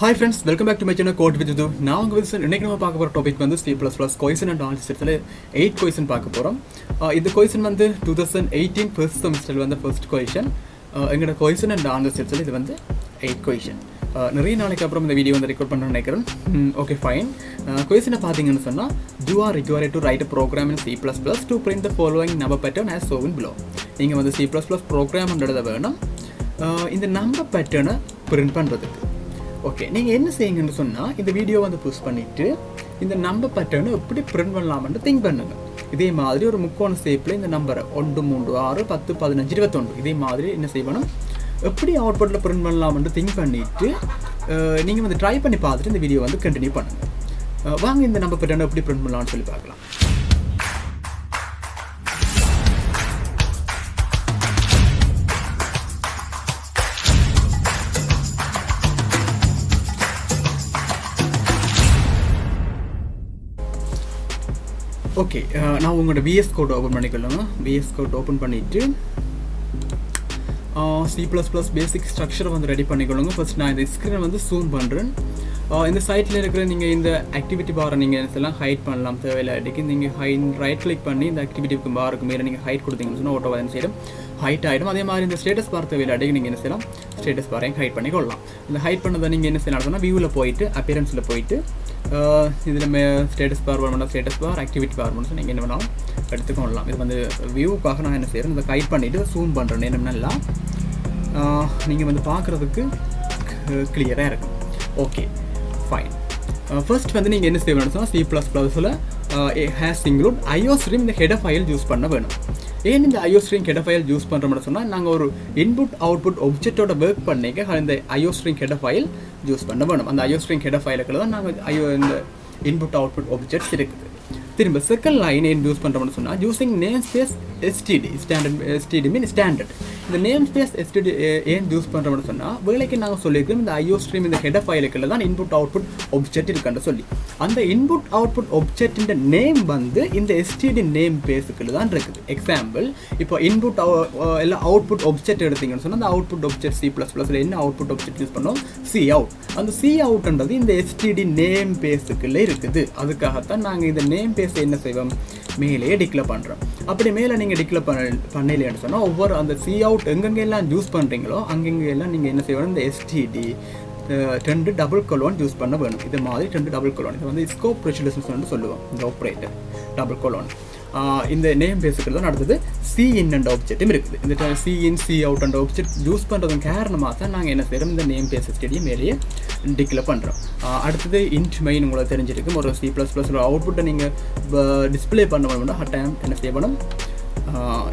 Hi friends, welcome back to my channel Code VITHU. Now இன்னைக்கு நம்ம பார்க்க போற டாபிக் வந்து C++ question and answersல 8 question பார்க்க போறோம். இந்த question வந்து 2018 first semester வந்து first question. எங்கட question and answersல இது வந்து 8 question. நிறைய நாளைக்கு அப்புறம் இந்த வீடியோ வந்து ரெக்கார்ட் பண்ண நினைக்கிறேன். Okay fine. question பாத்தீங்கன்னு சொன்னா you are required to write a program in C++ to print the following number pattern as shown below. நீங்க வந்து C++ program எழுத வேணும். இந்த number pattern print பண்றதுக்கு ஓகே நீங்கள் என்ன செய்யுங்கன்னு சொன்னால் இந்த வீடியோ வந்து புஷ் பண்ணிவிட்டு இந்த நம்பர் பேட்டர்னை எப்படி பிரிண்ட் பண்ணலாம்னு திங்க் பண்ணுங்கள். இதே மாதிரி ஒரு முக்கோண ஷேப்பில் இந்த நம்பரை 1 3 6 10 15 21 இதே மாதிரி என்ன செய்யணும் எப்படி அவுட்புட்டில் பிரிண்ட் பண்ணலாம்னு திங்க் பண்ணிவிட்டு நீங்கள் வந்து ட்ரை பண்ணி பார்த்துட்டு இந்த வீடியோ வந்து கண்டினியூ பண்ணுங்கள். வாங்க இந்த நம்பர் பேட்டர்னை எப்படி பிரிண்ட் பண்ணலாம்னு சொல்லி பார்க்கலாம். ஓகே நான் உங்களோட விஎஸ் கோட் ஓப்பன் பண்ணிக்கொள்ளுங்க. விஎஸ் கோட் ஓப்பன் பண்ணிவிட்டு C++ பேசிக் ஸ்ட்ரக்சரை வந்து ரெடி பண்ணிக்கொள்ளுங்க. ஃபர்ஸ்ட் நான் இந்த ஸ்க்ரீனை வந்து ஜூம் பண்ணுறேன். இந்த சைட்டில் இருக்கிற நீங்கள் இந்த ஆக்டிவிட்டி பாரை நீங்கள் எல்லாம் ஹைட் பண்ணலாம். தேவையில்லாட்டிக்கு நீங்கள் ரைட் கிளிக் பண்ணி இந்த ஆக்டிவிட்டி பாருக்கு மேலே நீங்கள் ஹைட் கொடுத்தீங்கன்னு சொன்னால் ஓட்டோ வந்து செய்யும் ஹைட் ஆகிடும். அதே மாதிரி இந்த ஸ்டேட்டஸ் பார் தேவையில்லாட்டிக்கு நீங்கள் என்ன செய்யலாம் ஸ்டேட்டஸ் பாரையும் ஹைட் பண்ணிக்கொள்ளலாம். இந்த ஹைட் பண்ணதை நீங்கள் என்ன செய்யலாம் சொன்னால் வியூவில் போயிட்டு அப்பியரன்ஸில் போயிட்டு இதில் ஸ்டேட்டஸ் பார் வேணும்னா ஸ்டேட்டஸ் பார் ஆக்டிவிட்டி பார் வேணும் நீங்கள் என்ன வேணாலும் எடுத்துக்கொள்ளலாம். இது வந்து வியூக்காக நான் என்ன செய்கிறேன் இந்த ஹைட் பண்ணிவிட்டு ஜூம் பண்ணுறேன். என்னென்னலாம் நீங்கள் வந்து பார்க்குறதுக்கு கிளியராக இருக்கும். Okay fine. ஃபர்ஸ்ட் வந்து நீங்கள் என்ன செய்யணும்னு சொன்னால் C++ல் ஹேஸ் இன்க்ளூட் IOStream இந்த ஹெடர் ஃபைல் யூஸ் பண்ண வேணும். ஏன் இந்த IOStream ஹெடர் ஃபைல் யூஸ் பண்ணுறோம்னு சொன்னால் நாங்கள் ஒரு இன்புட் அவுட்புட் ஒப்ஜெக்டோட ஒர்க் பண்ணிக்க இந்த IOStream ஹெடர் ஃபைல் யூஸ் பண்ண வேணும். அந்த IOStream ஹெடர் ஃபைலுக்குள்ள தான் நாங்கள் இந்த இன்புட் அவுட்புட் ஒப்ஜெக்ட்ஸ் இருக்குது. திரும்ப செகண்ட் லைன் ஏன் யூஸ் பண்ணுறோம்னு சொன்னால் using name space STD standard STD mean standard. இந்த நேம் ஸ்பேஸ் STD ஏன் யூஸ் பண்ணுறோம்னு சொன்னால் வேலைக்கு நாங்கள் சொல்லியிருக்கோம் இந்த IOStream இந்த ஹெடர் ஃபைலுக்குள்ள தான் இன்புட் அவுட்புட் ஒப்ஜெக்ட் இருக்குன்னு சொல்லி அந்த இன்புட் அவுட்புட் ஒப்ஜெக்டின் நேம் வந்து இந்த STD நேம் பேஸுக்குள்ள தான் இருக்குது. எக்ஸாம்பிள் இப்போ இன்புட் எல்லாம் அவுட்புட் ஒப்ஜெக்ட் எடுத்தீங்கன்னு சொன்னால் அந்த அவுட்புட் ஒப்ஜெக்ட் C++ல என்ன அவுட்புட் ஒப்ஜெக்ட் யூஸ் பண்ணோம் Cout. அந்த Coutன்றது இந்த STD நேம் பேஸுக்குள்ள இருக்குது. அதுக்காகத்தான் நாங்கள் இந்த நேம் பேஸ் என்ன செய்வோம் மேலேயே டிக்ளேர் பண்ணுறோம். அப்படி மேலே நீங்கள் டிக்ளேர் பண்ணலைன்னு சொன்னால் ஒவ்வொரு அந்த Cout எங்கெங்கெல்லாம் யூஸ் பண்ணுறீங்களோ அங்கெங்கெல்லாம் நீங்கள் என்ன செய்யணும் இந்த STD 2 டபுள் கொலோன் யூஸ் பண்ண வேணும். இது மாதிரி 2 டபுள் கொலோன் இது வந்து ஸ்கோப் ரெசிடென்ஸ் சொல்லுவோம் இந்த ஆப்ரேட்டர் டபுள் கொலோன். இந்த நேம் பேஸுக்கு தான் அடுத்தது Cin அண்ட் ஆப்ஜெக்டும் இருக்குது. இந்த Cin Cout and object use பண்ணுறதுக்கு காரணமாக தான் நாங்கள் என்ன செய்கிறோம் இந்த நேம் பேஸ் ஸ்டடியை மேலேயே டிக்ளேர் பண்ணுறோம். அடுத்தது இன்ட் மெயின் உங்களுக்கு தெரிஞ்சிருக்கும். ஒரு C++ அவுட்புட்டை நீங்கள் டிஸ்பிளே பண்ண வேணும்னா டைம் என்ன செய்யணும்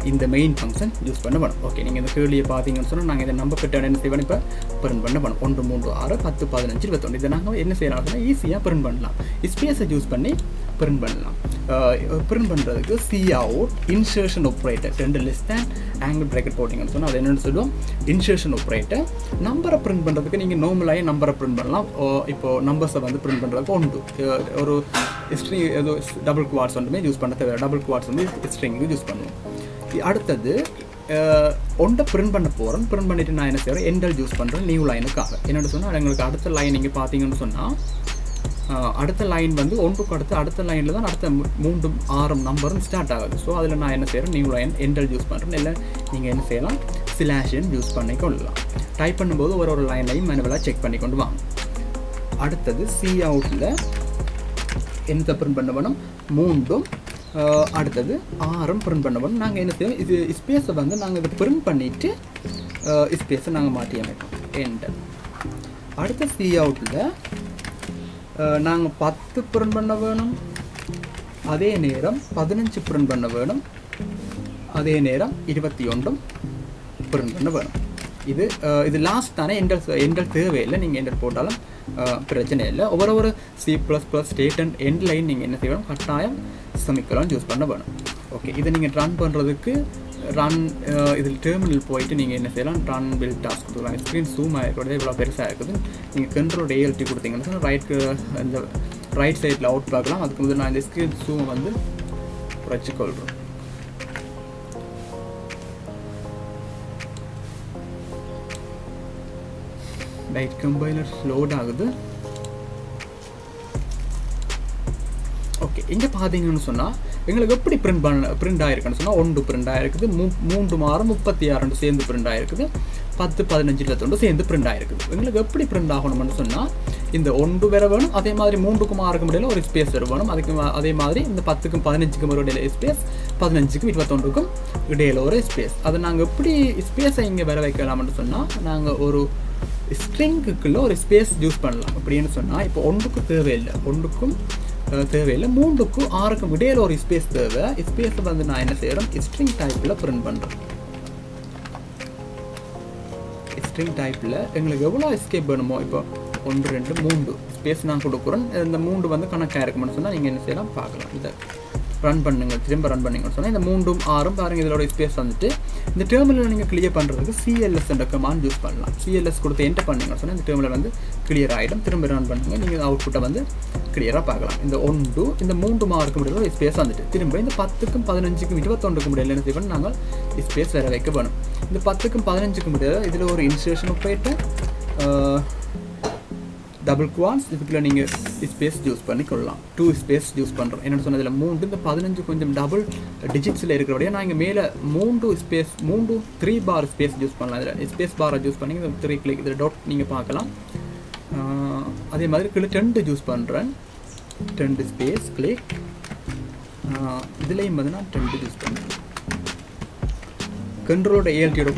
இந்த மெயின் ஃபங்க்ஷன் யூஸ் பண்ண வேணும். ஓகே நீங்கள் இந்த கேள்வியை பார்த்தீங்கன்னு சொன்னால் நாங்கள் இந்த நம்பர் பெட்டர் என்ன செய்வோம் இப்போ பிரிண்ட் பண்ண வேணும் 1 3 6 10 15 21 இதை நாங்கள் என்ன செய்யலாம் அப்படின்னா ஈஸியாக பிரிண்ட் பண்ணலாம். ஸ்பேஸை யூஸ் பண்ணி பிரிண்ட் பண்ணலாம். பிரிண்ட் பண்ணுறதுக்கு Cout insertion operator 2 less than angle bracket போட்டிங்கன்னு சொன்னால் அது என்னென்னு சொல்லுவோம் இன்சர்ஷன் ஆப்ரேட்டர். நம்பரை பிரிண்ட் பண்ணுறதுக்கு நீங்கள் நார்மலாகவே நம்பரை பிரிண்ட் பண்ணலாம். இப்போது நம்பர்ஸை வந்து பிரிண்ட் பண்ணுறதுக்கு ஒரு ஸ்ட்ரிங் ஏதோ டபுள் குவாட்ஸ் ஒன்றுமே யூஸ் பண்ண தேவை. டபுள் குவாட்ஸ் வந்து ஸ்ட்ரிங்கு யூஸ் பண்ணுவோம். அடுத்தது ஒன்றை பிரிண்ட் பண்ண போகிறேன். பிரிண்ட் பண்ணிவிட்டு நான் என்ன செய்கிறேன் எண்டல் யூஸ் பண்ணுறேன் நியூ லைனுக்காக. என்னென்னு சொன்னால் எங்களுக்கு அடுத்த லைன் நீங்கள் பார்த்தீங்கன்னு சொன்னால் அடுத்த லைன் வந்து ஒன்றுக்கு அடுத்த லைனில் தான் அடுத்த 3 6 நம்பரும் ஸ்டார்ட் ஆகுது. ஸோ அதில் நான் என்ன செய்கிறேன் நியூ லைன் எண்டல் யூஸ் பண்ணுறேன். இல்லை நீங்கள் என்ன செய்யலாம் ஸ்லாஷன் யூஸ் பண்ணிக்கொள்ளலாம். டைப் பண்ணும்போது ஒரு லைன்லையும் மேனுவலாக செக் பண்ணி கொண்டு வாங்க. அடுத்தது Coutல என்ன பிரிண்ட் பண்ண வேணும் 3 அடுத்தது 6 பிரிண்ட் பண்ண வேணும். நாங்கள் என்ன செய்வோம் இது ஸ்பேஸை வந்து நாங்கள் இதை பிரிண்ட் பண்ணிவிட்டு ஸ்பேஸை நாங்கள் மாற்றி அமைப்போம் எண்டல். அடுத்த Coutல நாங்கள் 10 பிரிண்ட் பண்ண வேணும். அதே நேரம் 15 பிரிண்ட் பண்ண வேணும். அதே நேரம் 21 பிரிண்ட் பண்ண வேணும். இது லாஸ்ட் தானே எண்டல் தேவையில்லை. நீங்கள் எண்டல் போட்டாலும் பிரச்சனை இல்லை. ஒவ்வொரு C++ state and end line நீங்கள் என்ன செய்யணும் கட்டாயம் செமிகோலன் யூஸ் பண்ண வேணும். ஓகே இதை நீங்கள் ரன் பண்ணுறதுக்கு இதில் டெர்மினல் போயிட்டு நீங்கள் என்ன செய்யலாம் ரன் பில் டாஸ்க் கொடுக்கலாம். ஸ்க்ரீன் ஜூம் ஆகிருக்கிறது இவ்வளோ பெருசாக இருக்குது. நீங்கள் கண்ட்ரோல் ALT கொடுத்தீங்கன்னு சொன்னால் இந்த ரைட் சைடில் அவுட் பார்க்கலாம். அதுக்கு முதல்ல நான் இந்த ஸ்க்ரீன் ஜூமை வந்து குறைச்சிக்கொள்கிறேன். டைட் கம்பைலர் லோட் ஆகுது. ஓகே, இங்கே பார்த்தீங்கன்னு சொன்னால் எங்களுக்கு எப்படி பிரிண்ட் ஆகிருக்குன்னு சொன்னால் 1 பிரிண்ட் ஆகிருக்குது, 3 மாதம் 36 சேர்ந்து பிரிண்ட் ஆகிருக்குது, 10 15 21 சேர்ந்து பிரிண்ட் ஆகிருக்குது. எங்களுக்கு எப்படி பிரிண்ட் ஆகணும்னு சொன்னால் இந்த 1 வேற வேணும், அதே மாதிரி 3க்கும் 6க்கும் இடையில ஒரு ஸ்பேஸ் வேணும், அதுக்கு அதே மாதிரி இந்த 10க்கும் 15க்கும் ஒரு இடையில ஸ்பேஸ், 15க்கும் 21க்கும் இடையில ஒரு ஸ்பேஸ். அதை நாங்கள் எப்படி ஸ்பேஸை இங்கே வர வைக்கலாம்னு சொன்னால் நாங்கள் ஒரு ஸ்ட்ரிங்குக்குள்ளே ஒரு ஸ்பேஸ் யூஸ் பண்ணலாம். அப்படின்னு சொன்னால் இப்போ 1க்கும் தேவையில்லை, 1க்கும் தேவையில்லை, 3க்கும் 6க்கும் இடையில ஒரு ஸ்பேஸ் தேவை. ஸ்பேஸை வந்து நான் என்ன செய்கிறேன், ஸ்ட்ரிங் டைப்பில் பிரிண்ட் பண்ணுறேன். ஸ்ட்ரிங் டைப்பில் எங்களுக்கு எவ்வளோ எஸ்கேப் வேணுமோ, இப்போ 1 2 3 ஸ்பேஸ் நான் கொடுக்குறேன். இந்த 3 வந்து கணக்காக இருக்குமென்னு சொன்னால் நீங்கள் என்ன செய்யலாம் பார்க்கலாம். இதை ரன் பண்ணுங்க, திரும்ப ரன் பண்ணிங்கன்னு சொன்னால் இந்த 3ம் 6ம் பாருங்கள் இதோட ஸ்பேஸ் வந்துட்டு. இந்த டெர்மினல் நீங்கள் கிளியர் பண்ணுறதுக்கு சிஎல்எஸ் என்ற கமாண்ட் யூஸ் பண்ணலாம். சிஎல்எஸ் கொடுத்து என்டர் பண்ணிங்கன்னு சொன்னால் இந்த டெர்மினல் வந்து கிளியர் ஆகிடும். திரும்ப ரன் பண்ணுங்க, நீங்கள் அவுட்புட்டை வந்து கிளியராக பார்க்கலாம். இந்த 1 இந்த 3ம் 6க்கும் இடையில ஒரு ஸ்பேஸ் வந்துட்டு, திரும்ப இந்த 10க்கும் 15க்கும் 21க்கும் இடையில என்ன செய்யணும், நாங்கள் ஸ்பேஸ் வேற வைக்க வேணும். இந்த 10க்கும் 15க்கும் இடையில இதில் ஒரு இன்சர்ஷன் ஆப்ரேட்டர், டபுள் குவான்ஸ், இதுக்குள்ள நீங்கள் ஸ்பேஸ் யூஸ் பண்ணிக்கொள்ளலாம். 2 ஸ்பேஸ் யூஸ் பண்ணுறோம். என்னென்னு சொன்னதில் 3 இந்த 15 கொஞ்சம் டபுள் டிஜிட்ஸில் இருக்கிறபடியாக நான் இங்கே மேலே 3 பார் ஸ்பேஸ் யூஸ் பண்ணலாம். இதில் ஸ்பேஸ் பாரை யூஸ் பண்ணி 3 கிளிக் இதில் டாட் நீங்கள் பார்க்கலாம். அதே மாதிரி கீழே 10 யூஸ் பண்ணுறேன், 10 ஸ்பேஸ் கிளிக். இதுலேயும் வந்து நான் 10 யூஸ் பண்ணுறேன். கண்ட்ரோலோட ஏஎல்டியோட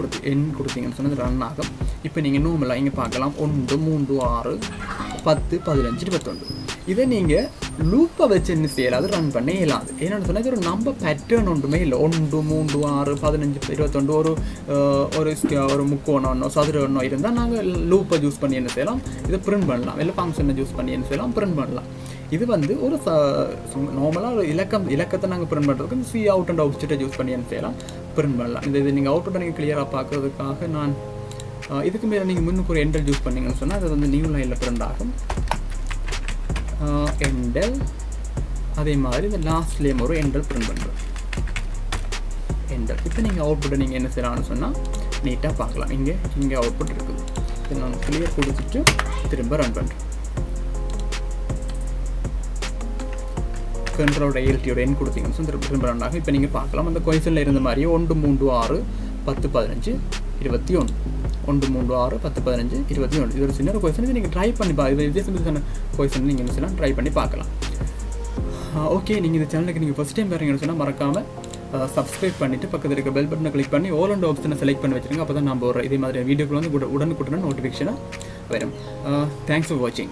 கொடுத்தீங்கன்னு சொன்னது ரன் ஆகும். இப்போ நீங்கள் நார்மலாக இங்கே பார்க்கலாம் 1 3 6 10 15 21. இதை நீங்கள் லூப்பை வச்சு என்ன செய்யலாது, ரன் பண்ண இயலாது. என்னென்னு சொன்னால் இது ஒரு நம்பர் பேட்டர்ன் ஒன்றுமே இல்லை. 1 3 6 15 21 ஒரு முக்கோணம் சதுரம் இருந்தால் நாங்கள் லூப்பை யூஸ் பண்ணி என்ன செய்யலாம், இதை பிரிண்ட் பண்ணலாம். இல்லை ஃபங்க்ஷனை யூஸ் பண்ணி என்ன செய்யலாம், பிரிண்ட் பண்ணலாம். இது வந்து ஒரு நார்மலாக ஒரு இலக்கத்தை நாங்கள் பிரிண்ட் பண்ணுறதுக்கு இந்த சி அவுட் அண்ட் அவுட்புட்டை யூஸ் பண்ணி என்ன செய்யலாம், பிரிண்ட் பண்ணலாம். இது நீங்கள் அவுட்புட்டை நீங்கள் கிளியராக பார்க்கறதுக்காக நான் இதுக்கு மேலே நீங்கள் முன்னுக்கு ஒரு எண்டல் யூஸ் பண்ணிங்கன்னு சொன்னால் அது வந்து நியூ லைனில் பிரிண்ட் ஆகும். எண்டல், அதே மாதிரி இந்த லாஸ்ட்லேயும் ஒரு எண்டல் பிரிண்ட் பண்ணுறோம். எண்டல். இப்போ நீங்கள் அவுட்புட்டை நீங்கள் என்ன செய்யலாம்னு சொன்னால் நீட்டாக பார்க்கலாம். இங்கே அவுட்புட் இருக்குது. இதை நான் கிளியர் கொடுத்துட்டு திரும்ப ரன் பண்ணுறேன். கண்ட்ரோலோட ஏஎல்டியோட எண் கொடுத்தீங்கன்னு சொல்லி திரும்ப ரன் ஆகும். இப்போ நீங்கள் பார்க்கலாம் அந்த கொஸ்டினில் இருந்த மாதிரியே 1 3 6 10 15 21 1 3 6 10 15 21. இது ஒரு சின்ன கொஸ்டின். இது நீங்கள் ட்ரை பண்ணி வித்தியாசமான கொஸ்டின் நீங்கள் என்ன செய்யலாம், ட்ரை பண்ணி பார்க்கலாம். ஓகே, நீங்கள் இந்த சேனலுக்கு நீங்கள் ஃபஸ்ட் டைம் பாருங்கன்னு சொன்னால் மறக்காமல் சப்ஸ்கிரைப் பண்ணிவிட்டு பக்கத்தில் இருக்க பெல் பட்டனை கிளிக் பண்ணி ஆல் அண்ட் ஆப்ஷனை செலக்ட் பண்ணி வச்சுருங்க. அப்போ தான் நம்ம ஒரு இதே மாதிரி வீடியோக்கள் வந்து உடனுக்குடனே நோட்டிஃபிகேஷனாக வரும். தேங்க்ஸ் ஃபார் வாட்சிங்.